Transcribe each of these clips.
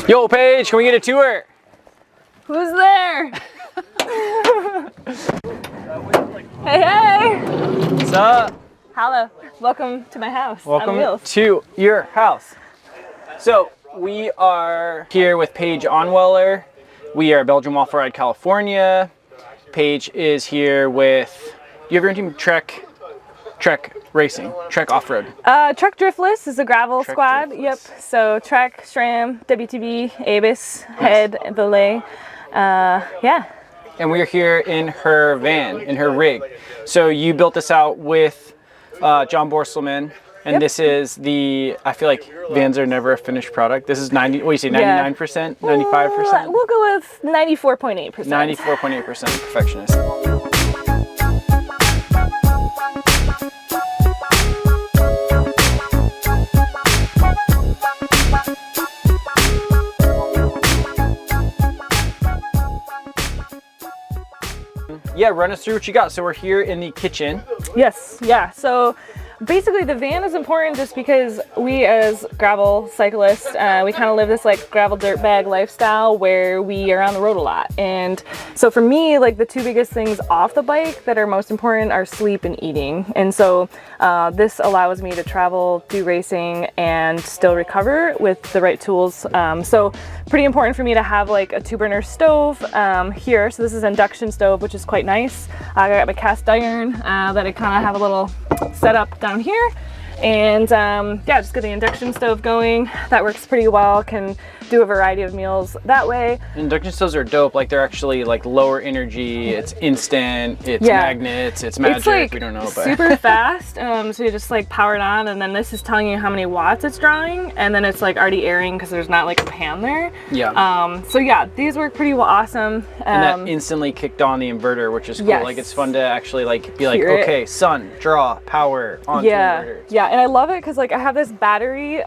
Yo, Paige, can we get a tour? Who's there? Hey! What's up? Hello. Welcome to my house. Welcome on wheels. to your house. So we are here with Paige Onweller. We are Belgian Waffle Ride, California. Paige is here with, do you have your team Trek Racing, Trek Off-Road? Trek Driftless is a gravel Trek squad. Driftless. Yep. So Trek, SRAM, WTB, Avis, Head, Belay. Yeah. And we're here in her van, in her rig. So you built this out with John Borselman. And Yep. This is the, I feel like vans are never a finished product. This is 90, what do you say, 99%, 95%? We'll go with 94.8%. 94.8% perfectionist. Yeah, run us through what you got. So we're here in the kitchen. Yes, yeah. So basically the van is important just because we as gravel cyclists, we kind of live this like gravel dirt bag lifestyle where we are on the road a lot. And so for me, like the two biggest things off the bike that are most important are sleep and eating. And so this allows me to travel, do racing, and still recover with the right tools. So pretty important for me to have like a 2-burner stove here. So this is an induction stove, which is quite nice. I got my cast iron that I kind of have a little setup down here, and yeah, just get the induction stove going. That works pretty well. Can do a variety of meals that way. Induction stoves are dope. Like they're actually like lower energy. It's instant. It's magnets. It's magic. It's like we don't know, but super fast. So you just like power it on, and then this is telling you how many watts it's drawing, and then it's like already airing because there's not like a pan there. Yeah. So yeah, these work pretty well. Awesome. And that instantly kicked on the inverter, which is cool. Yes. Like it's fun to actually like be like, Hear it. okay, sun, draw, power onto inverter. Yeah, and I love it because like I have this battery,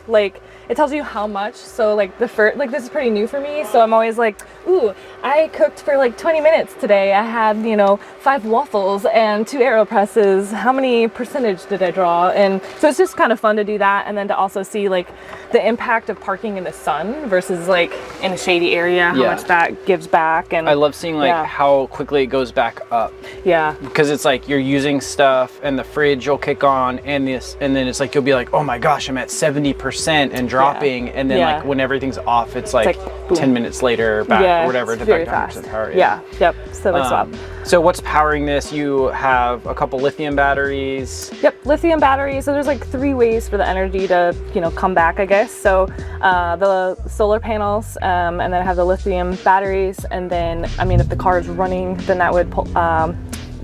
like it tells you how much. So like the first, like this is pretty new for me, so I'm always like, ooh, I cooked for like 20 minutes today. I had, you know, 5 waffles and 2 AeroPresses. How many percentage did I draw? And so it's just kind of fun to do that, and then to also see like the impact of parking in the sun versus like in a shady area, how much that gives back. And I love seeing like how quickly it goes back up. Yeah. Because it's like you're using stuff and the fridge will kick on and this, and then it's like you'll be like, oh my gosh, I'm at 70% and dropping, and then like when everything's off, it's like 10 minutes later back or whatever to back down to power. Yep. So that's swap. So what's powering this? You have a couple lithium batteries. Yep, lithium batteries. So there's like 3 ways for the energy to, you know, come back, I guess. So the solar panels, and then I have the lithium batteries, and then I mean if the car is running, then that would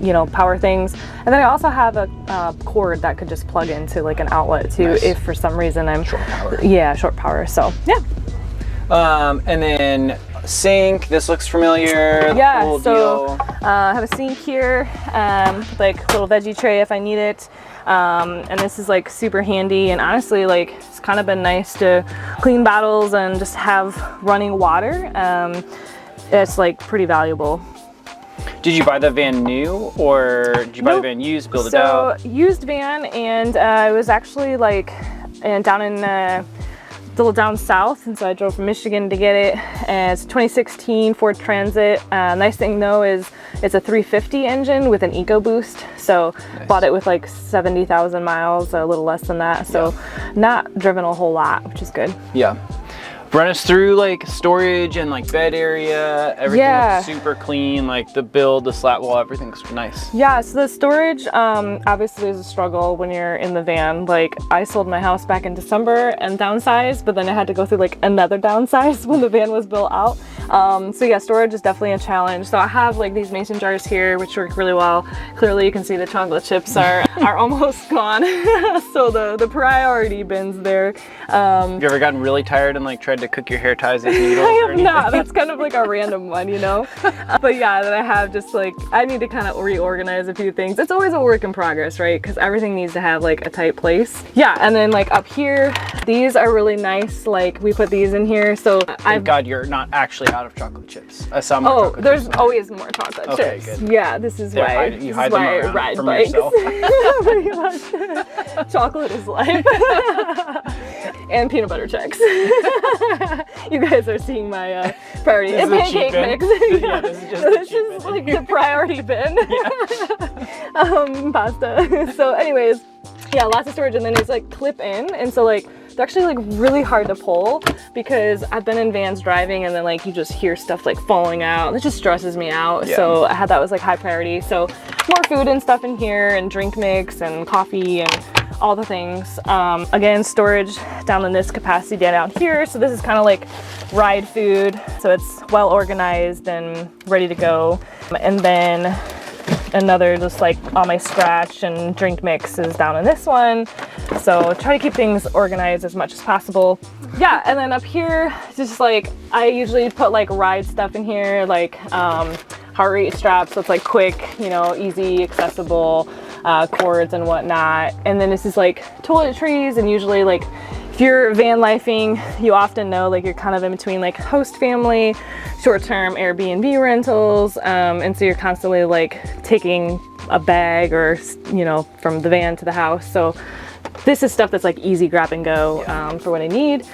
you know, power things. And then I also have a cord that could just plug into like an outlet too, if for some reason I'm short power. Yeah, short power. So yeah. And then sink. This looks familiar. Yeah. Cool So deal. I have a sink here, like a little veggie tray if I need it. And this is like super handy, and honestly like it's kind of been nice to clean bottles and just have running water. It's like pretty valuable. Did you buy the van new, or did you buy the van used, build it out? So used van, and it was actually like down in a little down south, and so I drove from Michigan to get it. And it's 2016 Ford Transit. Nice thing though is it's a 350 engine with an EcoBoost, so bought it with like 70,000 miles, a little less than that, so not driven a whole lot, which is good. Yeah. Run us through like storage and like bed area. Everything looks super clean, like the build, the slat wall, everything's nice. Yeah, so the storage obviously is a struggle when you're in the van. Like I sold my house back in December and downsized, but then I had to go through like another downsize when the van was built out. So yeah, storage is definitely a challenge. So I have like these mason jars here, which work really well. Clearly you can see the chocolate chips are almost gone. So the priority bins there. You ever gotten really tired and like tried to cook your hair ties as needles? I have not. That's kind of like a random one, you know? But yeah, then I have just like, I need to kind of reorganize a few things. It's always a work in progress, right? Because everything needs to have like a tight place. Yeah, and then like up here, these are really nice. Like we put these in here. So Thank God you're not actually out of chocolate chips. I saw more chocolate there's chips. always more chocolate chips. Good. Yeah, this is why you hide them I around ride from bikes. yourself. Pretty much. Chocolate is life. and peanut butter checks. You guys are seeing my priority. And pancake mix. Yeah, this is just this is like the priority bin. Pasta. So anyways, yeah, lots of storage, and then it's like clip in, and so like they're actually like really hard to pull because I've been in vans driving and then like you just hear stuff like falling out. It just stresses me out. Yeah. So I had that was like high priority. So more food and stuff in here, and drink mix and coffee and all the things. Again, storage down in this capacity down here. So this is kind of like ride food. So it's well organized and ready to go. And then another just like all my scratch and drink mix is down in this one. So try to keep things organized as much as possible. Yeah, and then up here, just like I usually put like ride stuff in here, like heart rate straps, so it's like quick, you know, easy, accessible, cords and whatnot. And then this is like toiletries, and usually like if you're van lifing, you often know like you're kind of in between like host family, short-term Airbnb rentals, and so you're constantly like taking a bag or, you know, from the van to the house. So this is stuff that's like easy grab and go for what I need.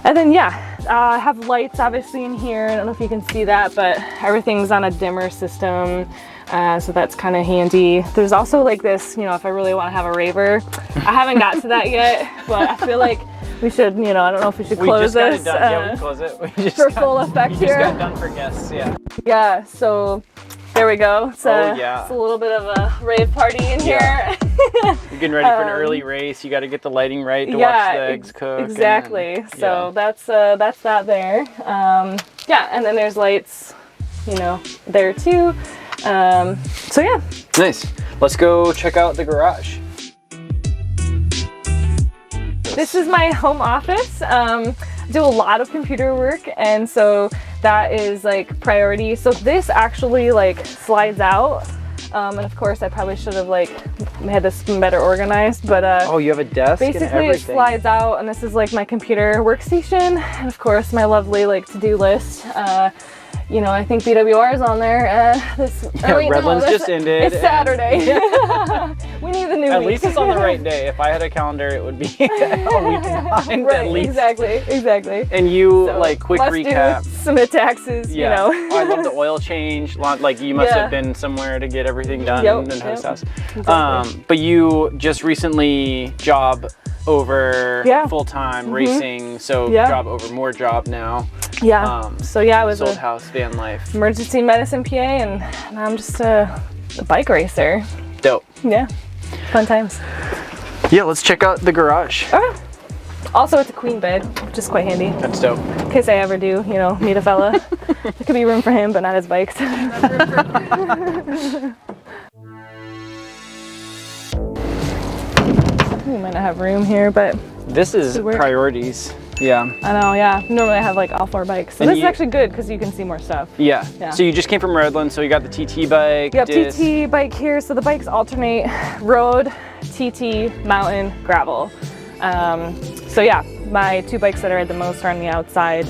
And then yeah, I have lights obviously in here. I don't know if you can see that, but everything's on a dimmer system. So that's kind of handy. There's also like this, you know, if I really want to have a raver. I haven't got to that yet, but I feel like we should, you know, I don't know if we should close this. Yeah, we close it. We just for full effect we here. just got done for guests, yeah. Yeah, so there we go. It's a little bit of a rave party in here. You're getting ready for an early race. You got to get the lighting right to watch the eggs cook. Exactly. So that's that there. Yeah, and then there's lights, you know, there too. So yeah. Nice. Let's go check out the garage. This is my home office. Do a lot of computer work, and so that is like priority. So this actually like slides out, and of course I probably should have like had this better organized, but oh, you have a desk basically and everything. it slides out, and this is like my computer workstation, and of course my lovely like to-do list. You know, I think BWR is on there. Redlands just ended. It's Saturday. We need the new At week. least it's on the right day. If I had a calendar, it would be a week behind right, at least. Exactly. And you, So, like, quick must recap. do, submit taxes, you know. Oh, I love the oil change. Like, you must have been somewhere to get everything done in host house. Exactly. But you just recently job over full-time racing, so job over more job now. Yeah. So yeah, I was sold a house van life. emergency medicine PA, and now I'm just a bike racer. Dope. Yeah. Fun times. Yeah, let's check out the garage. Oh. Also, it's a queen bed, which is quite handy. That's dope. In case I ever do, you know, meet a fella. There could be room for him, but not his bikes. We might not have room here, but this is priorities. Yeah. I know, yeah. Normally I have like all 4 bikes. So and this is actually good because you can see more stuff. Yeah. So you just came from Redlands, so you got the TT bike. Yep, TT bike here. So the bikes alternate road, TT, mountain, gravel. So yeah, my 2 bikes that I ride the most are on the outside.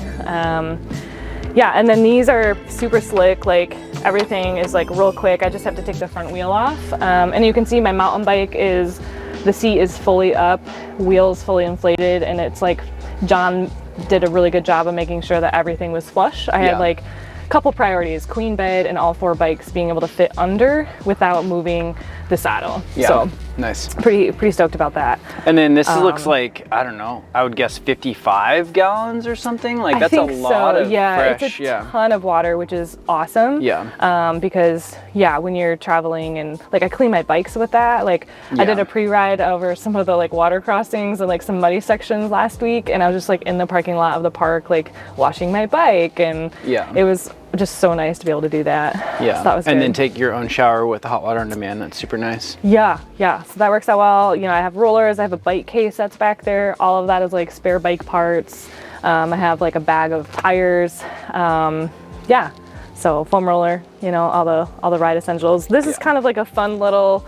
Yeah, and then these are super slick, like everything is like real quick. I just have to take the front wheel off. And you can see my mountain bike is, the seat is fully up, wheels fully inflated, and it's like, John did a really good job of making sure that everything was flush. I had like a couple priorities, queen bed and all 4 bikes being able to fit under without moving the saddle. Yeah, so nice. Pretty stoked about that. And then this looks like, I don't know, I would guess 55 gallons or something. Like that's a lot of fresh. It's a ton of water, which is awesome. Yeah. Because when you're traveling and like I clean my bikes with that. Like I did a pre-ride over some of the like water crossings and like some muddy sections last week, and I was just like in the parking lot of the park like washing my bike, and it was just so nice to be able to do that. Yeah. So that was and good. then take your own shower with the hot water on demand. That's super nice. Yeah. So that works out well. You know, I have rollers, I have a bike case that's back there. All of that is like spare bike parts. I have like a bag of tires. Yeah. So foam roller, you know, all the ride essentials. This is kind of like a fun little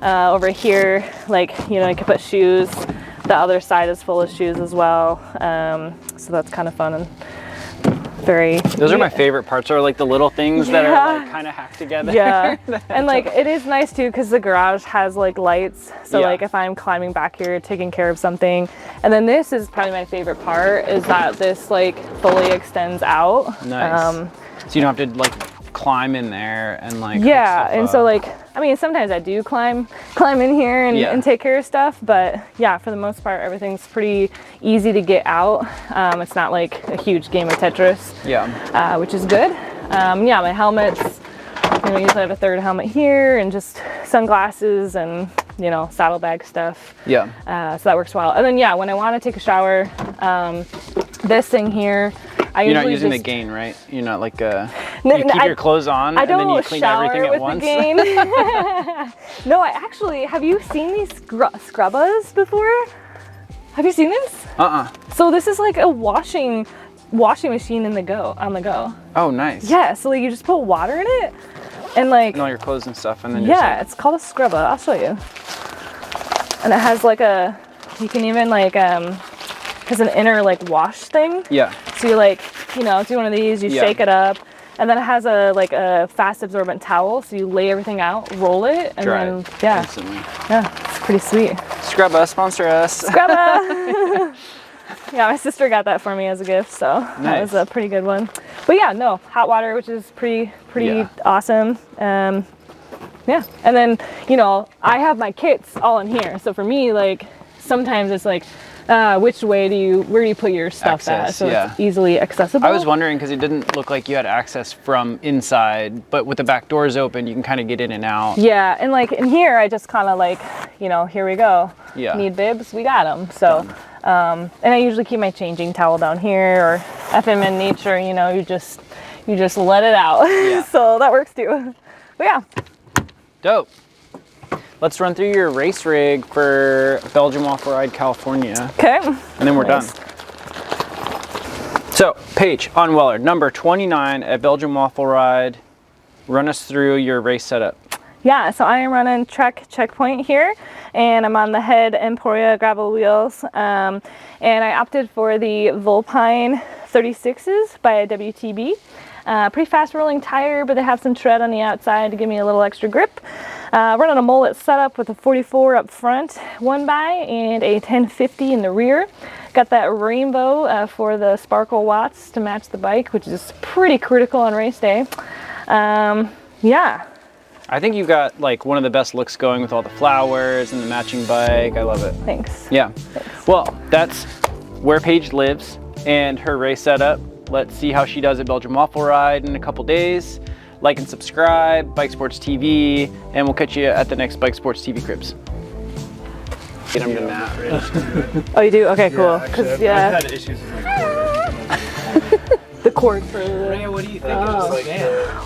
over here, like, you know, I could put shoes. The other side is full of shoes as well. So that's kind of fun. And very. Those are my favorite parts, are like the little things that are like kind of hacked together. Yeah, and like it is nice too because the garage has like lights. So Yeah. like if I'm climbing back here, taking care of something, and then this is probably my favorite part is that this like fully extends out. Nice. So you don't have to like climb in there and like. Yeah, and so like I mean sometimes I do climb in here and take care of stuff, but yeah, for the most part everything's pretty easy to get out. It's not like a huge game of Tetris. Yeah. Which is good. Yeah, my helmets. You know, usually I have a third helmet here and just sunglasses and you know saddlebag stuff. Yeah. So that works well. And then yeah, when I want to take a shower, this thing here. You're not using the gain, right? You're not like you keep your clothes on and then you clean everything at once. No, I actually, have you seen these scrubbers before? Have you seen this? So this is like a washing machine on the go. Oh, nice. Yeah, so like you just put water in it and like and all your clothes and stuff, and then yeah, it's called a scrubber. I'll show you. And it has like you can even like has an inner like wash thing. Yeah. So you like, you know, do one of these, you shake it up, and then it has a fast absorbent towel. So you lay everything out, roll it, and dry then it instantly. Yeah, it's pretty sweet. Scrubba, sponsor us. Scrubba. Yeah, my sister got that for me as a gift, so that was a pretty good one. But yeah, no, hot water, which is pretty awesome. Yeah, and then you know I have my kits all in here, so for me like sometimes it's like. Where do you put your stuff at? So it's easily accessible. I was wondering because it didn't look like you had access from inside, but with the back doors open, you can kind of get in and out. Yeah, and like in here, I just kind of like, you know, here we go. Yeah. Need bibs? We got them. So, and I usually keep my changing towel down here, or if I'm in nature, you know, you just let it out. Yeah. So that works too. But yeah. Dope. Let's run through your race rig for Belgium Waffle Ride, California. Okay. And then we're done. So, Paige, Onweller, number 29 at Belgium Waffle Ride. Run us through your race setup. Yeah, so I am running Trek Checkpoint here, and I'm on the Head Emporia gravel wheels. And I opted for the Vulpine 36s by WTB. Pretty fast rolling tire, but they have some tread on the outside to give me a little extra grip. Running a mullet setup with a 44 up front, 1x, and a 1050 in the rear. Got that rainbow for the sparkle watts to match the bike, which is pretty critical on race day. Yeah. I think you've got like one of the best looks going with all the flowers and the matching bike. I love it. Thanks. Yeah. Thanks. Well, that's where Paige lives and her race setup. Let's see how she does at Belgium Waffle Ride in a couple days. Like and subscribe, Bike Sports TV, and we'll catch you at the next Bike Sports TV Cribs. Get them to Matt. Oh, you do? Okay, cool. I've had issues with my the cord for the... what do you think? It's just like,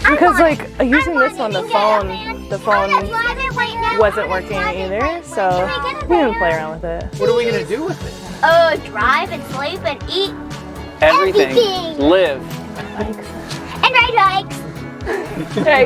Because like using this one, the phone wasn't working either, so we didn't play around with it. what are we gonna do with it? Drive and sleep and eat Everything. Everything. Live. and ride bikes. Right.